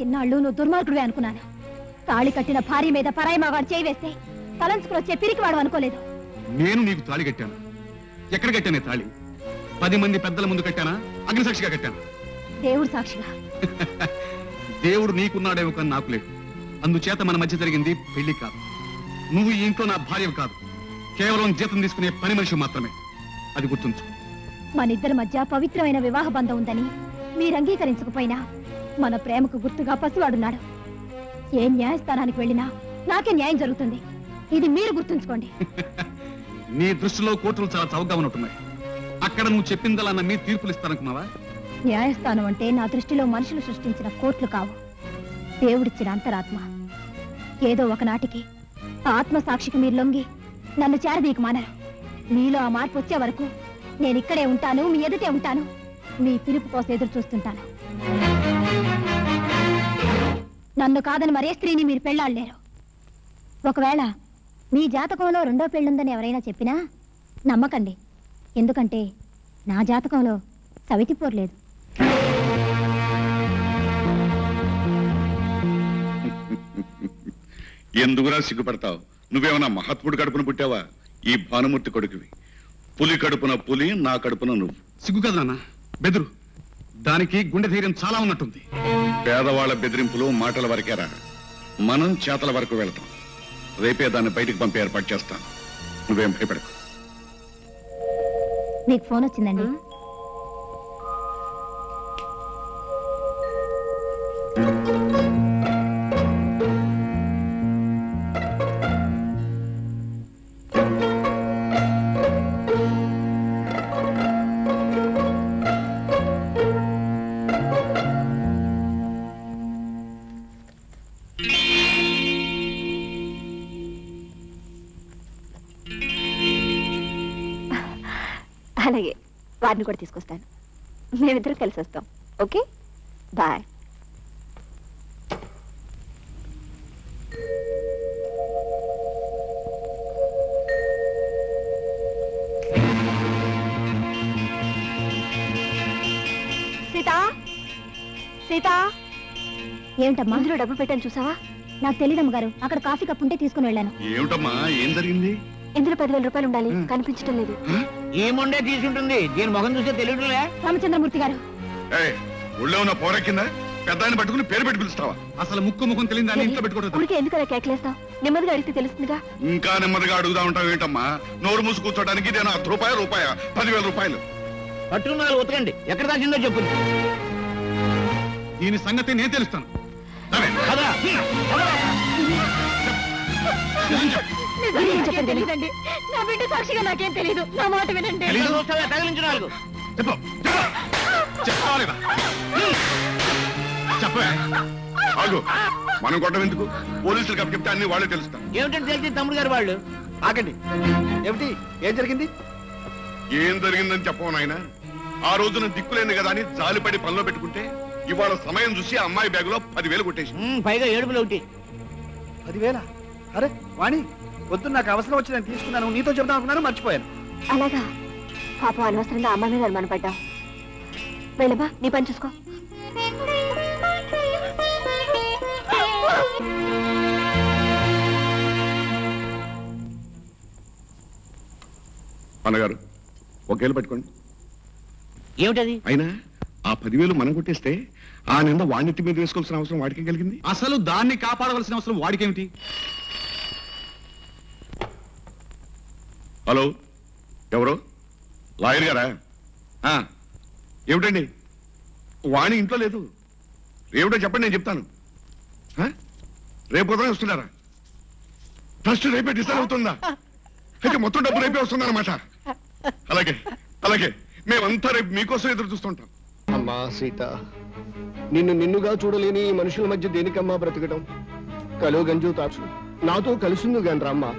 ఇన్నాళ్ళు నువ్వు దుర్మార్గుడివే అనుకున్నాను. తాళి కట్టిన భార్య మీద పరాయి మగాడు చేయి వేస్తే తలంచుకుని వచ్చే పిరికివాడు అనుకోలేదు. నేను నీకు తాళి కట్టాను. ఎక్కడ కట్టానే తాళి? 10 మంది పెద్దల ముందు కట్టానా, అగ్నిసాక్షిగా కట్టాను? దేవుడు సాక్షిగా. దేవుడు నీకున్నాడేమో కానీ నాకు లేడు. అందుచేత మన మధ్య జరిగింది పెళ్లి కాదు. నువ్వు ఈ ఇంట్లో నా భార్య కాదు, కేవలం జీతం తీసుకునే పని మనిషి మాత్రమే. అది గుర్తుంచు. మనిద్దరి మధ్య పవిత్రమైన వివాహ బంధం ఉందని మీరు అంగీకరించకపోయినా మన ప్రేమకు గుర్తుగా పసివాడున్నాడు. ఏ న్యాయస్థానానికి వెళ్ళినా నాకే న్యాయం జరుగుతుంది. ఇది మీరు గుర్తుంచుకోండి. నీ దృష్టిలో కోర్టులు చాలా చౌకగా ఉన్నట్టున్నాయి. అక్కడ నువ్వు చెప్పిందలా నమ్మి తీర్పులు ఇస్తాననుకున్నావా? న్యాయస్థానం అంటే నా దృష్టిలో మనుషులు సృష్టించిన కోర్టులు కావు, దేవుడిచ్చిన అంతరాత్మ. ఏదో ఒకనాటికి ఆ ఆత్మ సాక్షికి మీరు లొంగి నన్ను చేరదీయకు మానరు. మీలో ఆ మార్పు వచ్చే వరకు నేను ఇక్కడే ఉంటాను, మీ ఎదుటే ఉంటాను. మీ పిలుపు కోసం ఎదురు చూస్తుంటాను. నన్ను కాదని మరే స్త్రీని మీరు పెళ్ళాడలేరు. ఒకవేళ మీ జాతకంలో 2వ పెళ్ళుందని ఎవరైనా చెప్పినా నమ్మకండి. ఎందుకంటే నా జాతకంలో సవితిపోర్లేదు. ఎందుకురా సిగ్గుపడతావు? నువ్వేమన్నా మహాత్ముడు కడుపున పుట్టావా? ఈ భానుమూర్తి కొడుకువి. పులి కడుపున పులి, నా కడుపున నువ్వు. సిగ్గు కదా నాన్న, బెదురు. దానికి గుండె ధైర్యం చాలా ఉన్నట్టుంది. పేదవాళ్ల బెదిరింపులు మాటల వరకేరా, మనం చేతల వరకు వెళతాం. రేపే దాన్ని బయటికి పంపి ఏర్పాటు చేస్తాను. నువ్వేం భయపడకు. మీకు ఫోన్ వచ్చిందండి. అలాగే, వారిని కూడా తీసుకొస్తాను. మేమిద్దరం కలిసి వస్తాం. Okay, bye. సీతా, సీతా. ఏమిటమ్మా ఇందులో డబ్బులు పెట్టాను చూసావా? నాకు తెలియదమ్మ గారు, అక్కడ కాఫీ కప్పు ఉంటే తీసుకుని వెళ్ళాను. ఏమిటమ్మా, ఏం జరిగింది? ఇందులో 10,000 రూపాయలు ఉండాలి, కనిపించడం లేదు. ఏముండే తీసుంటుంది, దీని ముఖం చూస్తే తెలియట్లే. రామచంద్రమూర్తి గారు. ఊళ్ళో ఉన్న పోర కింద పెద్ద ఆయన పట్టుకుని పేరు పెట్టి పిలుస్తావా? అసలు ముఖం తెలియదు దాన్ని ఇంట్లో పెట్టుకోవడం. ఊరికే ఎందుకు అలా కేకలేస్తావు? నెమ్మదిగా అడిగితే తెలుస్తుందిగా. ఇంకా నెమ్మదిగా అడుగుదా ఉంటావు ఏంటమ్మా? నోరు మూసి కూర్చోడానికి ఇదేనా ₹1 10,000 రూపాయలు. పట్టుకున్న ఉతకండి, ఎక్కడ దాచిందో చెప్పు. దీని సంగతి నేను తెలుస్తాను. నా బిడ్డ సాక్షిగా నాకేం తెలీదు. నా మాట వినండి. తగిలించు నాలుగు. చెప్పే. ఆగు, మనం కొట్టం ఎందుకు? పోలీసులకు అప్పచెప్తే అన్ని వాళ్ళే తెలుస్తాం. ఏమిటంటే తెలిసి తమ్ముడు గారు వాళ్ళు. ఆగండి. ఏమిటి, ఏం జరిగింది? ఏం జరిగిందని చెప్పవు నాయన. ఆ రోజున దిక్కులేని కదా అని జాలిపడి పనిలో పెట్టుకుంటే ఇవాళ సమయం చూసి అమ్మాయి బ్యాగులో 10,000 కొట్టేసి, పైగా ఏడుపులు ఒకటి. 10,000? అరే వాణి, వద్దు, నాకు అవసరం వచ్చి నేను తీసుకున్నాను. నీతో చెప్తాను అనుకున్నాను, మర్చిపోయాను. అలాగా? పాపం అనవసరంగా అమ్మాయి మీద అనుమానపడ్డావు. వెళ్ళబా, నీ పని చూసుకో. అన్నగారు ఒకేళ్ళు పట్టుకోండి. ఏమిటది? అయినా ఆ 10,000 మనం కొట్టేస్తే ఆ నింద వాణిత్తి మీద వేసుకోవాల్సిన అవసరం వాడికి కలిగింది. అసలు దాన్ని కాపాడవలసిన అవసరం వాడికేమిటి? హలో, ఎవరు? లాయర్ గారా? ఏమిటండి, వాణి ఇంట్లో లేదు. ఏమిటో చెప్పండి, నేను చెప్తాను. రేపు ఉదయం వస్తున్నారా? ట్రస్ట్ రేపే డిసైడ్ అవుతుందా? అయితే మొత్తం డబ్బు రేపే వస్తుందన్నమాట. అలాగే అలాగే, మేమంతా రేపు మీకోసం ఎదురు చూస్తుంటాం. అమ్మా సీత, నిన్నుగా చూడలేని ఈ మనుషుల మధ్య దేనికమ్మా బ్రతకడం? కలో గంజు తాచు నాతో కలిసింది గాని రామ్మా.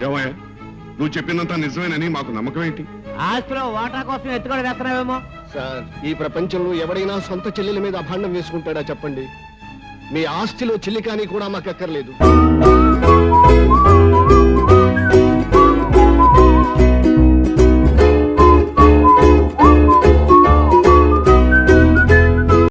ఏమయ్యా, నువ్వు చెప్పినంత నిజమేనని మాకు నమ్మకం ఏంటి? ఆస్తిలో వాటా కోసం ఎత్తుకొని వేస్తున్నావేమో. సార్, ఈ ప్రపంచంలో ఎవడైనా సొంత చెల్లెల మీద అభాండం వేసుకుంటాడా చెప్పండి? మీ ఆస్తిలో చెల్లి కానీ కూడా మాకు అక్కర్లేదు.